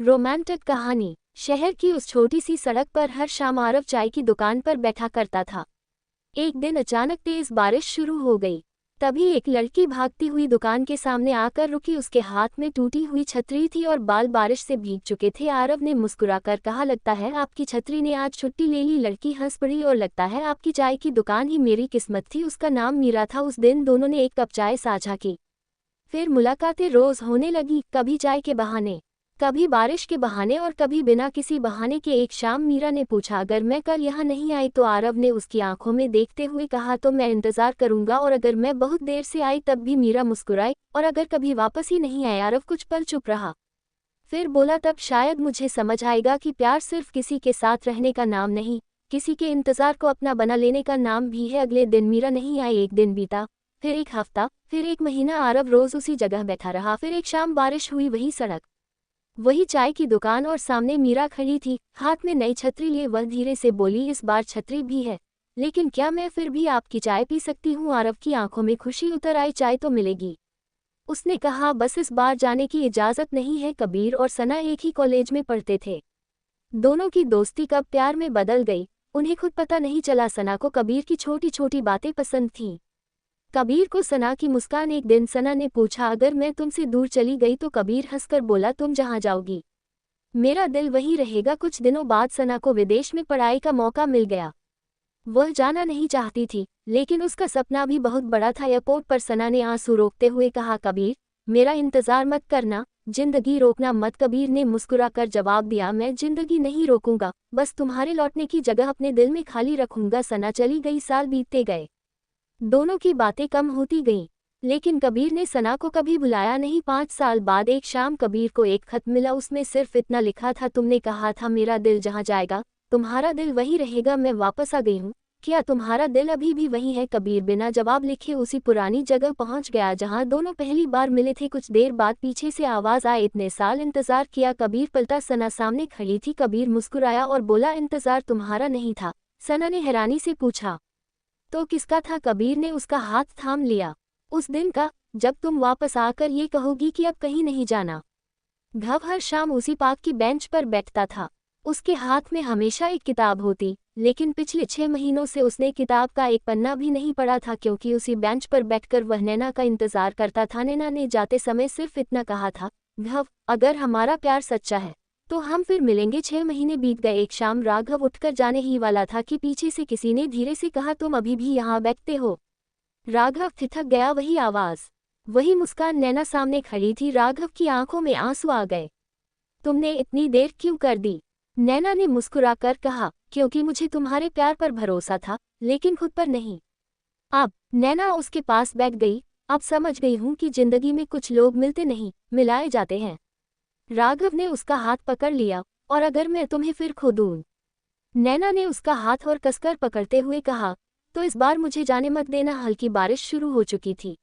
Romantic कहानी। शहर की उस छोटी सी सड़क पर हर शाम आरव चाय की दुकान पर बैठा करता था। एक दिन अचानक तेज बारिश शुरू हो गई। तभी एक लड़की भागती हुई दुकान के सामने आकर रुकी। उसके हाथ में टूटी हुई छतरी थी और बाल बारिश से भीग चुके थे। आरव ने मुस्कुराकर कहा, लगता है आपकी छतरी ने आज छुट्टी ले ली। लड़की हंस पड़ी, और लगता है आपकी चाय की दुकान ही मेरी किस्मत थी। उसका नाम मीरा था। उस दिन दोनों ने एक कप चाय साझा की। फिर मुलाकातें रोज होने लगी, कभी चाय के बहाने, कभी बारिश के बहाने और कभी बिना किसी बहाने के। एक शाम मीरा ने पूछा, अगर मैं कल यहाँ नहीं आई तो? आरव ने उसकी आंखों में देखते हुए कहा, तो मैं इंतजार करूंगा। और अगर मैं बहुत देर से आई तब भी? मीरा मुस्कुराई। और अगर कभी वापस ही नहीं आए? आरव कुछ पल चुप रहा, फिर बोला, तब शायद मुझे समझ आएगा कि प्यार सिर्फ किसी के साथ रहने का नाम नहीं, किसी के इंतजार को अपना बना लेने का नाम भी है। अगले दिन मीरा नहीं आई। एक दिन बीता, फिर एक हफ्ता, फिर एक महीना। आरव रोज उसी जगह बैठा रहा। फिर एक शाम बारिश हुई, वही सड़क, वही चाय की दुकान, और सामने मीरा खड़ी थी, हाथ में नई छतरी लिए। वह धीरे से बोली, इस बार छतरी भी है, लेकिन क्या मैं फिर भी आपकी चाय पी सकती हूँ? आरव की आंखों में खुशी उतर आई। चाय तो मिलेगी, उसने कहा, बस इस बार जाने की इजाजत नहीं है। कबीर और सना एक ही कॉलेज में पढ़ते थे। दोनों की दोस्ती कब प्यार में बदल गई, उन्हें खुद पता नहीं चला। सना को कबीर की छोटी छोटी बातें पसंद थीं। कबीर को सना की मुस्कान। एक दिन सना ने पूछा, अगर मैं तुमसे दूर चली गई तो? कबीर हंसकर बोला, तुम जहां जाओगी मेरा दिल वहीं रहेगा। कुछ दिनों बाद सना को विदेश में पढ़ाई का मौका मिल गया। वह जाना नहीं चाहती थी, लेकिन उसका सपना भी बहुत बड़ा था। एयरपोर्ट पर सना ने आंसू रोकते हुए कहा, कबीर, मेरा इंतजार मत करना, जिंदगी रोकना मत। कबीर ने मुस्कुराकर जवाब दिया, मैं जिंदगी नहीं रोकूंगा, बस तुम्हारे लौटने की जगह अपने दिल में खाली रखूंगा। सना चली गई, साल बीतते गए, दोनों की बातें कम होती गईं, लेकिन कबीर ने सना को कभी बुलाया नहीं। 5 साल बाद एक शाम कबीर को एक खत मिला। उसमें सिर्फ इतना लिखा था, तुमने कहा था मेरा दिल जहां जाएगा तुम्हारा दिल वहीं रहेगा। मैं वापस आ गई हूँ, क्या तुम्हारा दिल अभी भी वही है? कबीर बिना जवाब लिखे उसी पुरानी जगह पहुंच गया जहां दोनों पहली बार मिले थे। कुछ देर बाद पीछे से आवाज आई, इतने साल इंतजार किया। कबीर पलटा, सना सामने खड़ी थी। कबीर मुस्कुराया और बोला, इंतजार तुम्हारा नहीं था। सना ने हैरानी से पूछा, तो किसका था? कबीर ने उसका हाथ थाम लिया, उस दिन का, जब तुम वापस आकर ये कहोगी कि अब कहीं नहीं जाना। घव हर शाम उसी पार्क की बेंच पर बैठता था। उसके हाथ में हमेशा एक किताब होती, लेकिन पिछले 6 महीनों से उसने किताब का एक पन्ना भी नहीं पढ़ा था, क्योंकि उसी बेंच पर बैठकर वह नैना का इंतजार करता था। नैना ने जाते समय सिर्फ इतना कहा था, घव, अगर हमारा प्यार सच्चा है तो हम फिर मिलेंगे। 6 महीने बीत गए। एक शाम राघव उठकर जाने ही वाला था कि पीछे से किसी ने धीरे से कहा, तुम अभी भी यहाँ बैठते हो? राघव ठिठक गया। वही आवाज, वही मुस्कान। नैना सामने खड़ी थी। राघव की आंखों में आंसू आ गए। तुमने इतनी देर क्यों कर दी? नैना ने मुस्कुराकर कहा, क्योंकि मुझे तुम्हारे प्यार पर भरोसा था, लेकिन खुद पर नहीं। अब नैना उसके पास बैठ गई। अब समझ गई हूं कि जिंदगी में कुछ लोग मिलते नहीं, मिलाए जाते हैं। राघव ने उसका हाथ पकड़ लिया, और अगर मैं तुम्हें फिर खो दूं? नैना ने उसका हाथ और कसकर पकड़ते हुए कहा, तो इस बार मुझे जाने मत देना। हल्की बारिश शुरू हो चुकी थी।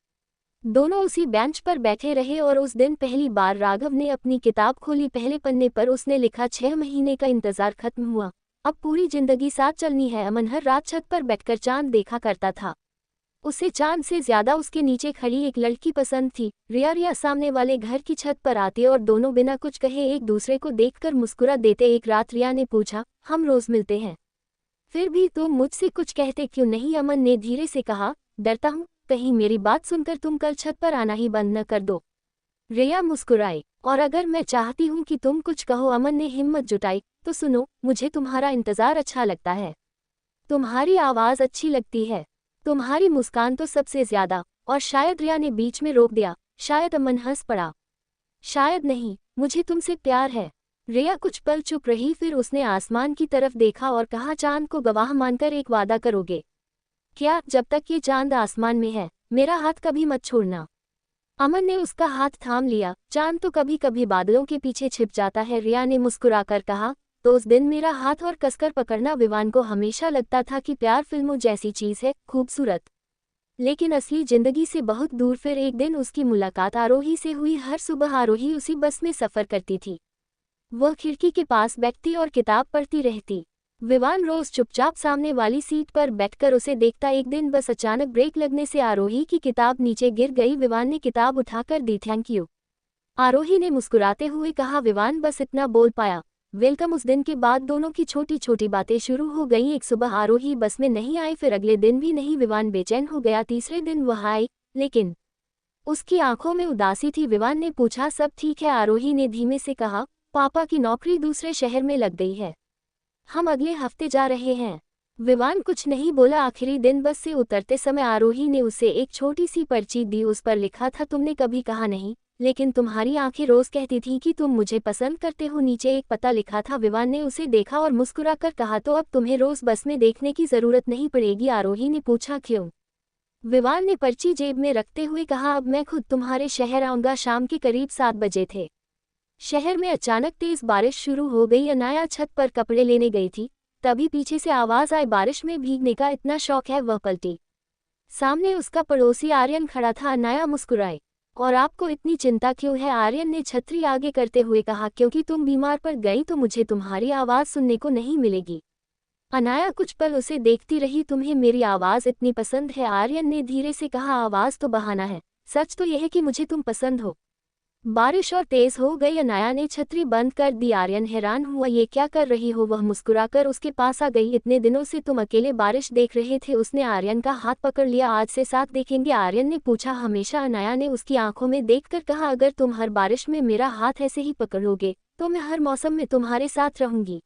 दोनों उसी बेंच पर बैठे रहे, और उस दिन पहली बार राघव ने अपनी किताब खोली। पहले पन्ने पर उसने लिखा, 6 महीने का इंतजार खत्म हुआ, अब पूरी जिंदगी साथ चलनी है। अमन हर रात छत पर बैठकर चांद देखा करता था। उसे चांद से ज्यादा उसके नीचे खड़ी एक लड़की पसंद थी। रिया सामने वाले घर की छत पर आते और दोनों बिना कुछ कहे एक दूसरे को देखकर मुस्कुरा देते। एक रात रिया ने पूछा, हम रोज मिलते हैं, फिर भी तुम मुझसे कुछ कहते क्यों नहीं? अमन ने धीरे से कहा, डरता हूँ, कहीं मेरी बात सुनकर तुम कल छत पर आना ही बंद न कर दो। रिया मुस्कुराई, और अगर मैं चाहती हूँ कि तुम कुछ कहो? अमन ने हिम्मत जुटाई, तो सुनो, मुझे तुम्हारा इंतजार अच्छा लगता है, तुम्हारी आवाज अच्छी लगती है, तुम्हारी मुस्कान तो सबसे ज्यादा। और शायद, रिया ने बीच में रोक दिया। शायद? अमन हंस पड़ा, शायद नहीं, मुझे तुमसे प्यार है। रिया कुछ पल चुप रही, फिर उसने आसमान की तरफ देखा और कहा, चांद को गवाह मानकर एक वादा करोगे क्या? जब तक ये चांद आसमान में है, मेरा हाथ कभी मत छोड़ना। अमन ने उसका हाथ थाम लिया। चांद तो कभी कभी बादलों के पीछे छिप जाता है, रिया ने मुस्कुराकर कहा। तो उस दिन मेरा हाथ और कसकर पकड़ना। विवान को हमेशा लगता था कि प्यार फिल्मों जैसी चीज है, खूबसूरत, लेकिन असली जिंदगी से बहुत दूर। फिर एक दिन उसकी मुलाकात आरोही से हुई। हर सुबह आरोही उसी बस में सफर करती थी। वह खिड़की के पास बैठती और किताब पढ़ती रहती। विवान रोज चुपचाप सामने वाली सीट पर बैठकर उसे देखता। एक दिन बस अचानक ब्रेक लगने से आरोही की किताब नीचे गिर गई। विवान ने किताब उठाकर दी। Thank you. आरोही ने मुस्कुराते हुए कहा। विवान बस इतना बोल पाया। वेलकम। उस दिन के बाद दोनों की छोटी छोटी बातें शुरू हो गईं। एक सुबह आरोही बस में नहीं आई, फिर अगले दिन भी नहीं। विवान बेचैन हो गया। तीसरे दिन वह आई, लेकिन उसकी आंखों में उदासी थी। विवान ने पूछा, सब ठीक है? आरोही ने धीमे से कहा, पापा की नौकरी दूसरे शहर में लग गई है, हम अगले हफ्ते जा रहे हैं। विवान कुछ नहीं बोला। आखिरी दिन बस से उतरते समय आरोही ने उसे एक छोटी सी पर्ची दी। उस पर लिखा था, तुमने कभी कहा नहीं, लेकिन तुम्हारी आंखें रोज कहती थीं कि तुम मुझे पसंद करते हो। नीचे एक पता लिखा था। विवान ने उसे देखा और मुस्कुराकर कहा, तो अब तुम्हें रोज बस में देखने की जरूरत नहीं पड़ेगी। आरोही ने पूछा, क्यों? विवान ने पर्ची जेब में रखते हुए कहा, अब मैं खुद तुम्हारे शहर आऊंगा। शाम के करीब 7 बजे थे। शहर में अचानक तेज बारिश शुरू हो गई। अनाया छत पर कपड़े लेने गई थी, तभी पीछे से आवाज आई, बारिश में भीगने का इतना शौक है? वह पलटी। सामने उसका पड़ोसी आर्यन खड़ा था। अनाया मुस्कुराई। और आपको इतनी चिंता क्यों है? आर्यन ने छतरी आगे करते हुए कहा, क्योंकि तुम बीमार पड़ गई तो मुझे तुम्हारी आवाज सुनने को नहीं मिलेगी। अनाया कुछ पल उसे देखती रही। तुम्हें मेरी आवाज इतनी पसंद है? आर्यन ने धीरे से कहा, आवाज तो बहाना है, सच तो यह है कि मुझे तुम पसंद हो। बारिश और तेज हो गई। अनाया ने छतरी बंद कर दी। आर्यन हैरान हुआ, ये क्या कर रही हो? वह मुस्कुराकर उसके पास आ गई। इतने दिनों से तुम अकेले बारिश देख रहे थे? उसने आर्यन का हाथ पकड़ लिया। आज से साथ देखेंगे? आर्यन ने पूछा। हमेशा? अनाया ने उसकी आंखों में देखकर कहा, अगर तुम हर बारिश में मेरा हाथ ऐसे ही पकड़ोगे तो मैं हर मौसम में तुम्हारे साथ रहूंगी।